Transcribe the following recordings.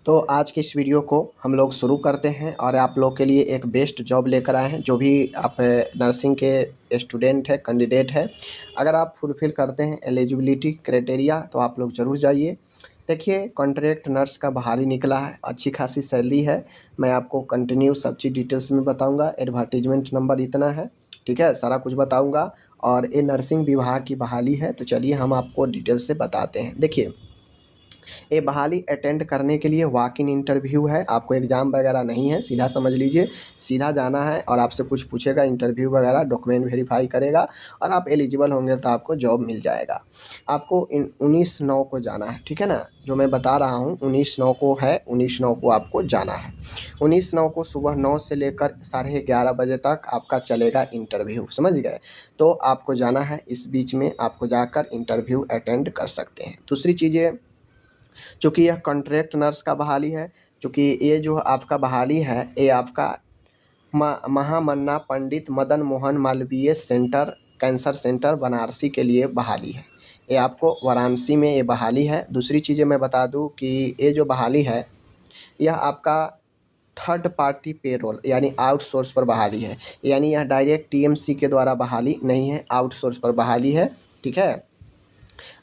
तो आज की इस वीडियो को हम लोग शुरू करते हैं और आप लोग के लिए एक बेस्ट जॉब लेकर आए हैं। जो भी आप नर्सिंग के स्टूडेंट है, कैंडिडेट है, अगर आप फुलफ़िल करते हैं एलिजिबिलिटी क्राइटेरिया तो आप लोग ज़रूर जाइए। देखिए, कॉन्ट्रैक्ट नर्स का बहाली निकला है, अच्छी खासी सैलरी है। मैं आपको कंटिन्यू सब चीज़ डिटेल्स में बताऊँगा। एडवर्टाइजमेंट नंबर इतना है, ठीक है, सारा कुछ बताऊँगा। और ये नर्सिंग विभाग की बहाली है, तो चलिए हम आपको डिटेल से बताते हैं। देखिए, ये बहाली अटेंड करने के लिए वॉक इन इंटरव्यू है, आपको एग्ज़ाम वगैरह नहीं है, सीधा समझ लीजिए। सीधा जाना है और आपसे कुछ पूछेगा, इंटरव्यू वगैरह, डॉक्यूमेंट वेरीफाई करेगा और आप एलिजिबल होंगे तो आपको जॉब मिल जाएगा। आपको इन 19/9 को जाना है, ठीक है ना? जो मैं बता रहा हूँ 19/9 को है, 19/9 को आपको जाना है। 19/9 को सुबह 9 से लेकर 11:30 बजे तक आपका चलेगा इंटरव्यू, समझ गए? तो आपको जाना है, इस बीच में आपको जाकर इंटरव्यू अटेंड कर सकते हैं। दूसरी चीज़ें, चूँकि यह कॉन्ट्रैक्ट नर्स का बहाली है, चूँकि ये जो आपका बहाली है ये आपका Mahamana Pandit Madan Mohan Malviya centre, cancer centre Varanasi के लिए बहाली है। ये आपको वाराणसी में ये बहाली है। दूसरी चीज़ें मैं बता दूं कि ये जो बहाली है यह आपका थर्ड पार्टी पेरोल यानी आउटसोर्स पर बहाली है। यानी यह डायरेक्ट टीएमसी के द्वारा बहाली नहीं है, आउटसोर्स पर बहाली है, ठीक है।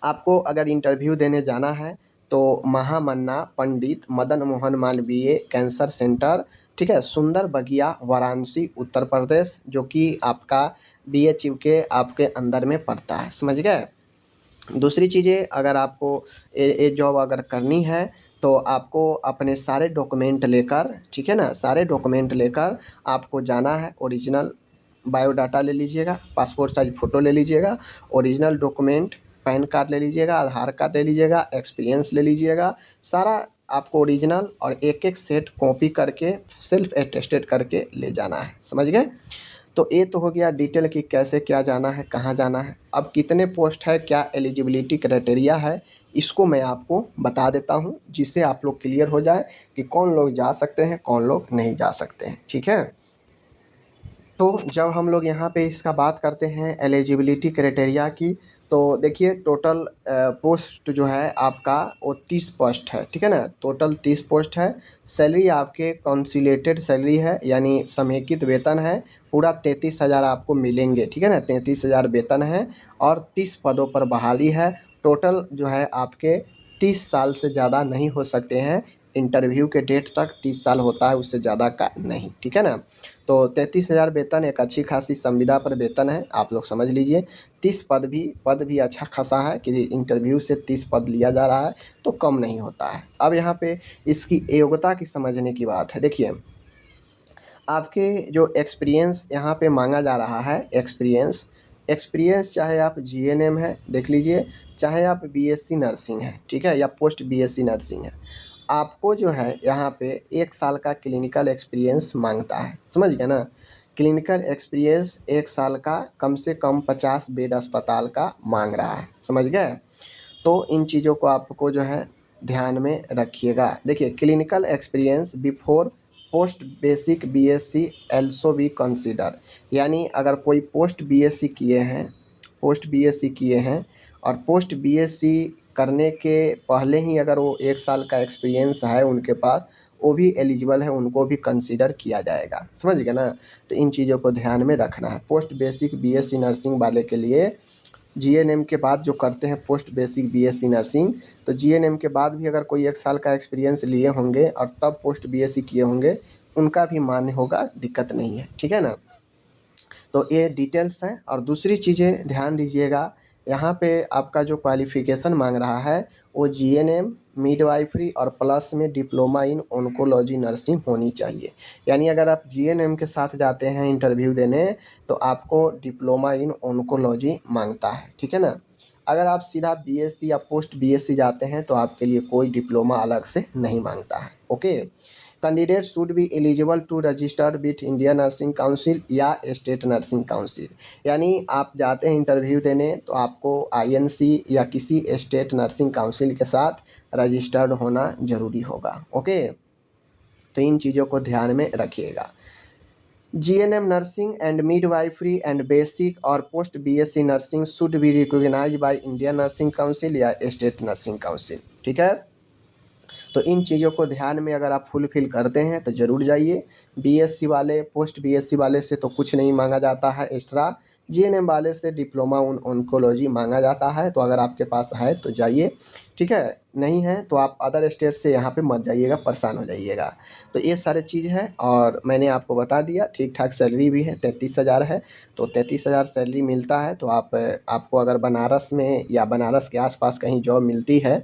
आपको अगर इंटरव्यू देने जाना है तो महामन्ना पंडित मदन मोहन मालवीय कैंसर सेंटर, ठीक है, सुंदर बगिया, वाराणसी, उत्तर प्रदेश, जो कि आपका बीएचयू के आपके अंदर में पड़ता है, समझ गए? दूसरी चीज़ें, अगर आपको ये जॉब अगर करनी है तो आपको अपने सारे डॉक्यूमेंट लेकर, ठीक है ना, सारे डॉक्यूमेंट लेकर आपको जाना है। ओरिजिनल बायोडाटा ले लीजिएगा, पासपोर्ट साइज फ़ोटो ले लीजिएगा, ओरिजिनल डॉक्यूमेंट पैन कार्ड ले लीजिएगा, आधार कार्ड ले लीजिएगा, एक्सपीरियंस ले लीजिएगा, सारा आपको ओरिजिनल और एक-एक सेट कॉपी करके सेल्फ अटेस्टेड करके ले जाना है, समझ गए? तो ये तो हो गया डिटेल कि कैसे क्या जाना है, कहाँ जाना है। अब कितने पोस्ट है, क्या एलिजिबिलिटी क्राइटेरिया है, इसको मैं आपको बता देता हूँ, जिससे आप लोग क्लियर हो जाए कि कौन लोग जा सकते हैं, कौन लोग नहीं जा सकते हैं, ठीक है। तो जब हम लोग यहाँ पे इसका बात करते हैं एलिजिबिलिटी क्राइटेरिया की, तो देखिए टोटल पोस्ट जो है आपका वो 30 पोस्ट है, ठीक है ना? टोटल 30 पोस्ट है। सैलरी आपके कंसोलिडेटेड सैलरी है, यानी समेकित वेतन है, पूरा 33,000 आपको मिलेंगे, ठीक है ना? 33,000 वेतन है और 30 पदों पर बहाली है। टोटल जो है आपके 30 साल से ज़्यादा नहीं हो सकते हैं। इंटरव्यू के डेट तक 30 साल होता है, उससे ज़्यादा का नहीं, ठीक है ना? तो 33,000 वेतन एक अच्छी खासी संविदा पर वेतन है, आप लोग समझ लीजिए। 30 पद भी अच्छा खासा है कि इंटरव्यू से 30 पद लिया जा रहा है, तो कम नहीं होता है। अब यहाँ पे इसकी योग्यता की समझने की बात है। देखिए, आपके जो एक्सपीरियंस यहाँ पे मांगा जा रहा है, एक्सपीरियंस चाहे आप जीएनएम है, देख लीजिए, चाहे आप बीएससी नर्सिंग है, ठीक है, या पोस्ट बीएससी नर्सिंग है, आपको जो है यहाँ पे 1 साल का क्लिनिकल एक्सपीरियंस मांगता है, समझ गए ना? क्लिनिकल एक्सपीरियंस 1 साल का, कम से कम 50 बेड अस्पताल का मांग रहा है, समझ गए? तो इन चीज़ों को आपको जो है ध्यान में रखिएगा। देखिए, clinical experience before post basic BSc also B consider, यानी अगर कोई पोस्ट बीएससी किए हैं और पोस्ट बीएससी करने के पहले ही अगर वो 1 साल का एक्सपीरियंस है उनके पास, वो भी एलिजिबल है, उनको भी कंसीडर किया जाएगा, समझ गए ना? तो इन चीज़ों को ध्यान में रखना है। पोस्ट बेसिक बीएससी नर्सिंग वाले के लिए जीएनएम के बाद जो करते हैं पोस्ट बेसिक बीएससी नर्सिंग, तो जीएनएम के बाद भी अगर कोई 1 साल का एक्सपीरियंस लिए होंगे और तब पोस्ट बीएससी किए होंगे, उनका भी मान्य होगा, दिक्कत नहीं है, ठीक है ना? तो ये डिटेल्स हैं। और दूसरी चीज़ें ध्यान दीजिएगा, यहाँ पे आपका जो क्वालिफ़िकेशन मांग रहा है वो जीएनएम, मिडवाइफरी और प्लस में डिप्लोमा इन ऑन्कोलॉजी नर्सिंग होनी चाहिए। यानी अगर आप जीएनएम के साथ जाते हैं इंटरव्यू देने तो आपको डिप्लोमा इन ऑन्कोलॉजी मांगता है, ठीक है ना? अगर आप सीधा बीएससी या पोस्ट बीएससी जाते हैं तो आपके लिए कोई डिप्लोमा अलग से नहीं मांगता है, okay. Candidate should be eligible to registered with Indian nursing council या स्टेट नर्सिंग काउंसिल, यानी आप जाते हैं इंटरव्यू देने तो आपको आईएनसी या किसी स्टेट नर्सिंग काउंसिल के साथ रजिस्टर्ड होना ज़रूरी होगा, ओके। तो इन चीज़ों को ध्यान में रखिएगा। GNM nursing and midwifery and basic और post BSc nursing should be recognised by Indian nursing council या स्टेट नर्सिंग काउंसिल, ठीक है। तो इन चीज़ों को ध्यान में अगर आप फुलफ़िल करते हैं तो ज़रूर जाइए। बीएससी वाले, पोस्ट बीएससी वाले से तो कुछ नहीं मांगा जाता है एक्स्ट्रा। जीएनएम वाले से डिप्लोमा ऑन्कोलॉजी मांगा जाता है, तो अगर आपके पास है तो जाइए, ठीक है। नहीं है तो आप अदर स्टेट से यहाँ पे मत जाइएगा, परेशान हो जाइएगा। तो ये सारे चीज़ है और मैंने आपको बता दिया। ठीक ठाक सैलरी भी है, 33,000 है। तो 33,000 सैलरी मिलता है, तो आपको अगर बनारस में या बनारस के आसपास कहीं जॉब मिलती है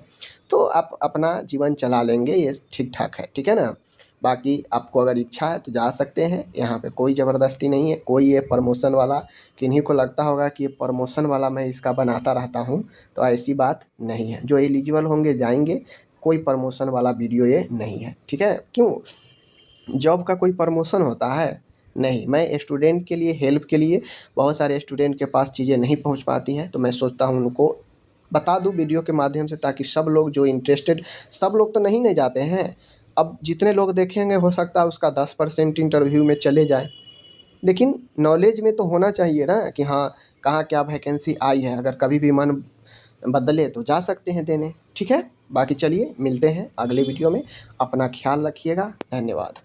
तो आप अपना जीवन चला लेंगे, ये ठीक ठाक है, ठीक है ना। बाकी आपको अगर इच्छा है तो जा सकते हैं, यहाँ पे कोई ज़बरदस्ती नहीं है। कोई ये प्रमोशन वाला, किन्हीं को लगता होगा कि ये प्रमोशन वाला मैं इसका बनाता रहता हूँ, तो ऐसी बात नहीं है। जो एलिजिबल होंगे जाएंगे, कोई प्रमोशन वाला वीडियो ये नहीं है, ठीक है। क्यों, जॉब का कोई प्रमोशन होता है? नहीं। मैं स्टूडेंट के लिए, हेल्प के लिए, बहुत सारे स्टूडेंट के पास चीज़ें नहीं पहुंच पाती हैं, तो मैं सोचता हूं उनको बता दूं वीडियो के माध्यम से, ताकि सब लोग जो इंटरेस्टेड, सब लोग तो नहीं जाते हैं। अब जितने लोग देखेंगे हो सकता है उसका 10% इंटरव्यू में चले जाए, लेकिन नॉलेज में तो होना चाहिए ना कि हाँ, कहाँ क्या वैकेंसी आई है। अगर कभी भी मन बदले तो जा सकते हैं देने, ठीक है। बाकी चलिए मिलते हैं अगले वीडियो में। अपना ख्याल रखिएगा। धन्यवाद।